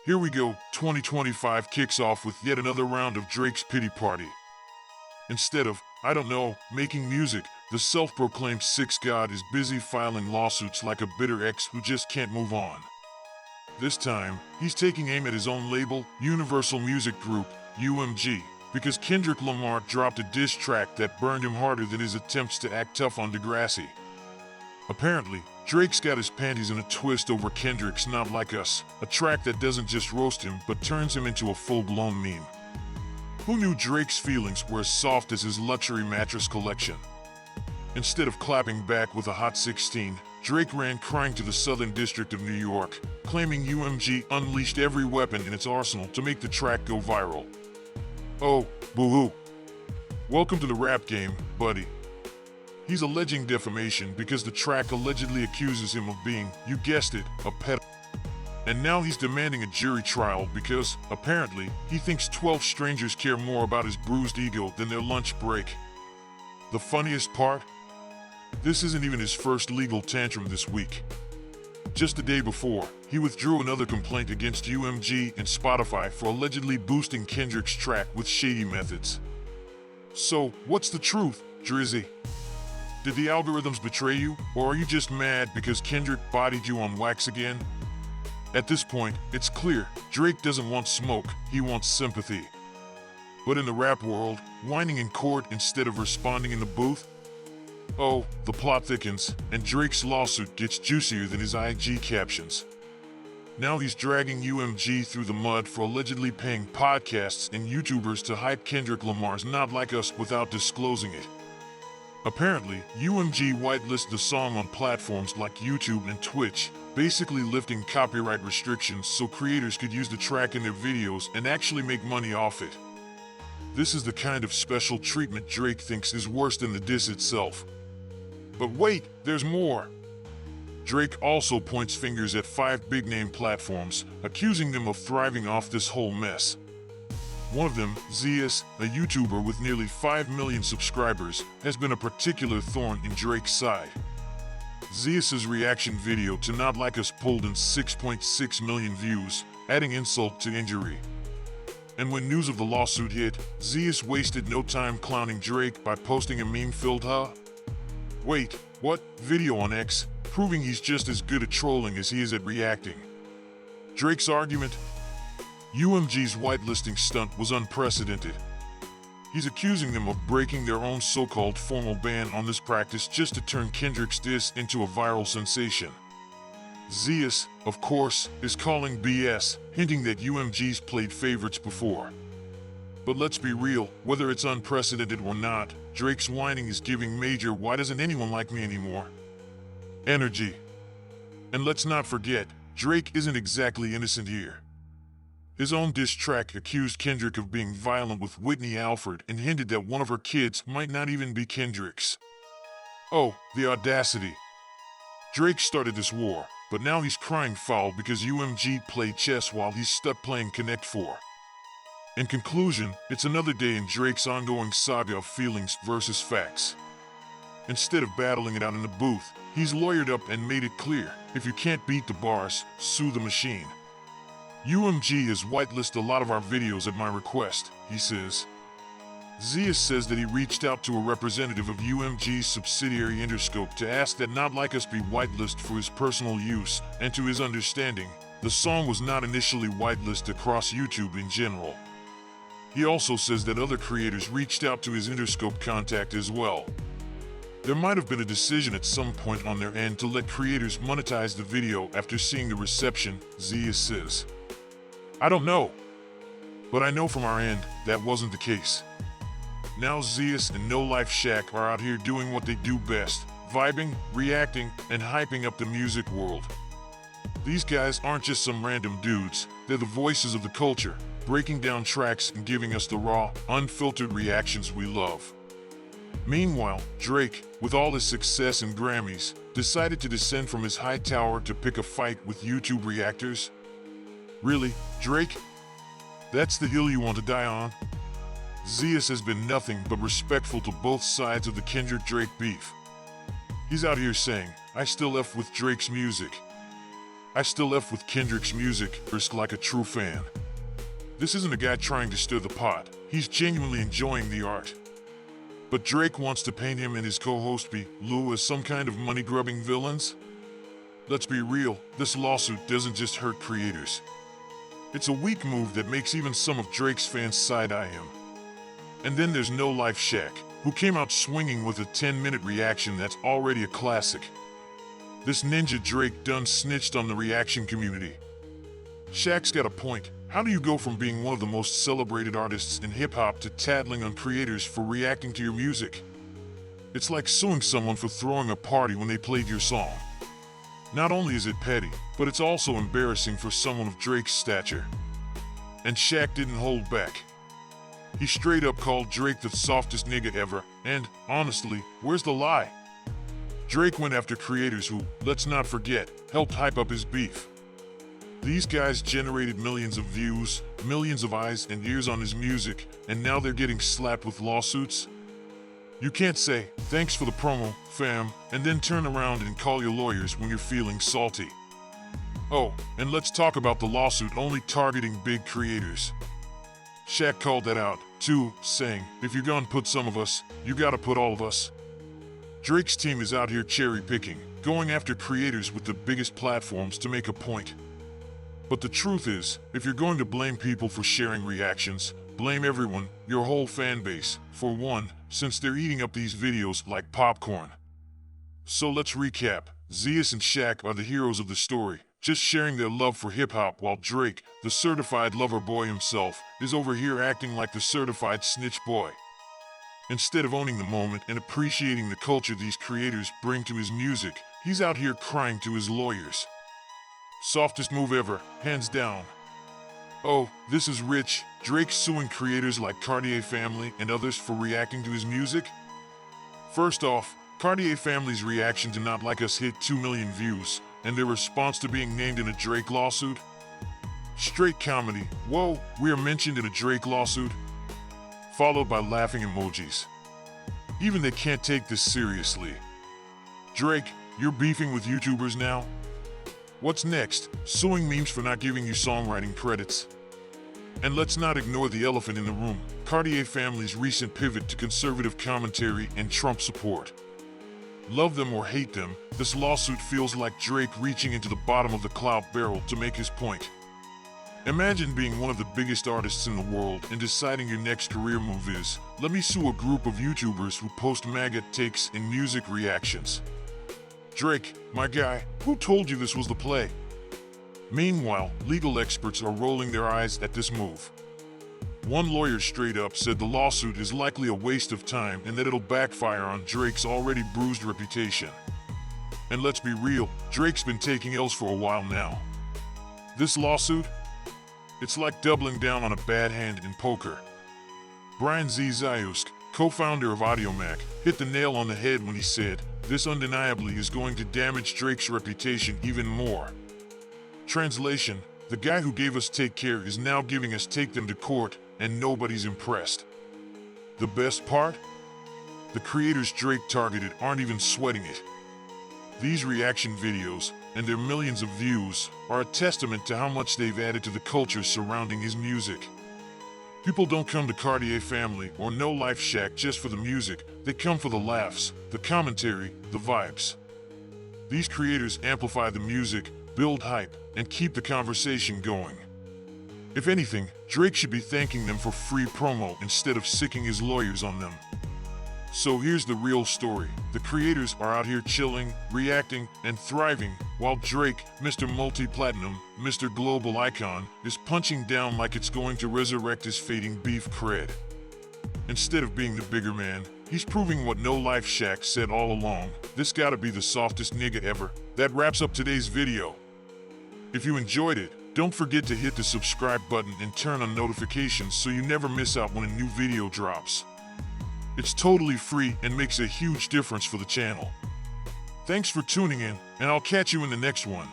Here we go, 2025 kicks off with yet another round of Drake's pity party. Instead of, I don't know, making music, the self-proclaimed Six God is busy filing lawsuits like a bitter ex who just can't move on. This time, he's taking aim at his own label, Universal Music Group, UMG, because Kendrick Lamar dropped a diss track that burned him harder than his attempts to act tough on Degrassi. Apparently, Drake's got his panties in a twist over Kendrick's Not Like Us, a track that doesn't just roast him but turns him into a full-blown meme. Who knew Drake's feelings were as soft as his luxury mattress collection? Instead of clapping back with a hot 16, Drake ran crying to the Southern District of New York, claiming UMG unleashed every weapon in its arsenal to make the track go viral. Oh, boo-hoo. Welcome to the rap game, buddy. He's alleging defamation because the track allegedly accuses him of being, you guessed it, a pedophile. And now he's demanding a jury trial because, apparently, he thinks 12 strangers care more about his bruised ego than their lunch break. The funniest part? This isn't even his first legal tantrum this week. Just the day before, he withdrew another complaint against UMG and Spotify for allegedly boosting Kendrick's track with shady methods. So, what's the truth, Drizzy? Did the algorithms betray you, or are you just mad because Kendrick bodied you on wax again? At this point, it's clear, Drake doesn't want smoke, he wants sympathy. But in the rap world, whining in court instead of responding in the booth? Oh, the plot thickens, and Drake's lawsuit gets juicier than his IG captions. Now he's dragging UMG through the mud for allegedly paying podcasts and YouTubers to hype Kendrick Lamar's Not Like Us without disclosing it. Apparently, UMG whitelisted the song on platforms like YouTube and Twitch, basically lifting copyright restrictions so creators could use the track in their videos and actually make money off it. This is the kind of special treatment Drake thinks is worse than the diss itself. But wait, there's more. Drake also points fingers at 5 big-name platforms, accusing them of thriving off this whole mess. One of them, Zeus, a YouTuber with nearly 5 million subscribers, has been a particular thorn in Drake's side. Zeus's reaction video to Not Like Us pulled in 6.6 million views, adding insult to injury. And when news of the lawsuit hit, Zeus wasted no time clowning Drake by posting a meme-filled Wait, what? Video on X, proving he's just as good at trolling as he is at reacting. Drake's argument? UMG's whitelisting stunt was unprecedented. He's accusing them of breaking their own so-called formal ban on this practice just to turn Kendrick's diss into a viral sensation. Zeus, of course, is calling BS, hinting that UMG's played favorites before. But let's be real, whether it's unprecedented or not, Drake's whining is giving major "why doesn't anyone like me anymore?" energy. And let's not forget, Drake isn't exactly innocent here. His own diss track accused Kendrick of being violent with Whitney Alford and hinted that one of her kids might not even be Kendrick's. Oh, the audacity. Drake started this war, but now he's crying foul because UMG played chess while he's stuck playing Connect 4. In conclusion, it's another day in Drake's ongoing saga of feelings versus facts. Instead of battling it out in the booth, he's lawyered up and made it clear, if you can't beat the bars, sue the machine. UMG has whitelisted a lot of our videos at my request, he says. Zeus says that he reached out to a representative of UMG's subsidiary Interscope to ask that Not Like Us be whitelisted for his personal use, and to his understanding, the song was not initially whitelisted across YouTube in general. He also says that other creators reached out to his Interscope contact as well. There might have been a decision at some point on their end to let creators monetize the video after seeing the reception, Zeus says. I don't know. But I know from our end, that wasn't the case. Now Zeus and No Life Shack are out here doing what they do best, vibing, reacting, and hyping up the music world. These guys aren't just some random dudes, they're the voices of the culture, breaking down tracks and giving us the raw, unfiltered reactions we love. Meanwhile, Drake, with all his success and Grammys, decided to descend from his high tower to pick a fight with YouTube reactors. Really, Drake? That's the hill you want to die on? Zeus has been nothing but respectful to both sides of the Kendrick-Drake beef. He's out here saying, I still F with Drake's music. I still F with Kendrick's music, risk like a true fan. This isn't a guy trying to stir the pot, he's genuinely enjoying the art. But Drake wants to paint him and his co-host B. Lou as some kind of money-grubbing villains? Let's be real, this lawsuit doesn't just hurt creators. It's a weak move that makes even some of Drake's fans side-eye him. And then there's No Life Shaq, who came out swinging with a 10-minute reaction that's already a classic. This ninja Drake done snitched on the reaction community. Shaq's got a point. How do you go from being one of the most celebrated artists in hip-hop to tattling on creators for reacting to your music? It's like suing someone for throwing a party when they played your song. Not only is it petty, but it's also embarrassing for someone of Drake's stature. And Shaq didn't hold back. He straight up called Drake the softest nigga ever, and, honestly, where's the lie? Drake went after creators who, let's not forget, helped hype up his beef. These guys generated millions of views, millions of eyes and ears on his music, and now they're getting slapped with lawsuits? You can't say, thanks for the promo, fam, and then turn around and call your lawyers when you're feeling salty. Oh, and let's talk about the lawsuit only targeting big creators. Shaq called that out, too, saying, if you're gonna put some of us, you gotta put all of us. Drake's team is out here cherry-picking, going after creators with the biggest platforms to make a point. But the truth is, if you're going to blame people for sharing reactions, blame everyone, your whole fan base, for one, since they're eating up these videos like popcorn. So let's recap. Zeus and Shaq are the heroes of the story, just sharing their love for hip-hop, while Drake, the certified lover boy himself, is over here acting like the certified snitch boy. Instead of owning the moment and appreciating the culture these creators bring to his music, he's out here crying to his lawyers. Softest move ever, hands down. Oh, this is rich. Drake suing creators like Cartier Family and others for reacting to his music? First off, Cartier Family's reaction to Not Like Us hit 2 million views, and their response to being named in a Drake lawsuit? Straight comedy. Whoa, we are mentioned in a Drake lawsuit? Followed by laughing emojis. Even they can't take this seriously. Drake, you're beefing with YouTubers now? What's next? Suing memes for not giving you songwriting credits? And let's not ignore the elephant in the room, Cartier Family's recent pivot to conservative commentary and Trump support. Love them or hate them, this lawsuit feels like Drake reaching into the bottom of the clout barrel to make his point. Imagine being one of the biggest artists in the world and deciding your next career move is, let me sue a group of YouTubers who post MAGA takes and music reactions. Drake, my guy, who told you this was the play? Meanwhile, legal experts are rolling their eyes at this move. One lawyer straight up said the lawsuit is likely a waste of time and that it'll backfire on Drake's already bruised reputation. And let's be real, Drake's been taking L's for a while now. This lawsuit? It's like doubling down on a bad hand in poker. Brian Z. Zayusk, co-founder of Audiomack, hit the nail on the head when he said, this undeniably is going to damage Drake's reputation even more. Translation, the guy who gave us Take Care is now giving us Take Them to Court, and nobody's impressed. The best part? The creators Drake targeted aren't even sweating it. These reaction videos, and their millions of views, are a testament to how much they've added to the culture surrounding his music. People don't come to Cartier Family or No Life Shaq just for the music, they come for the laughs, the commentary, the vibes. These creators amplify the music, build hype, and keep the conversation going. If anything, Drake should be thanking them for free promo instead of sicking his lawyers on them. So here's the real story. The creators are out here chilling, reacting, and thriving, while Drake, Mr. Multi-Platinum, Mr. Global Icon, is punching down like it's going to resurrect his fading beef cred. Instead of being the bigger man, he's proving what No Life Shaq said all along, this gotta be the softest nigga ever. That wraps up today's video. If you enjoyed it, don't forget to hit the subscribe button and turn on notifications so you never miss out when a new video drops. It's totally free and makes a huge difference for the channel. Thanks for tuning in, and I'll catch you in the next one.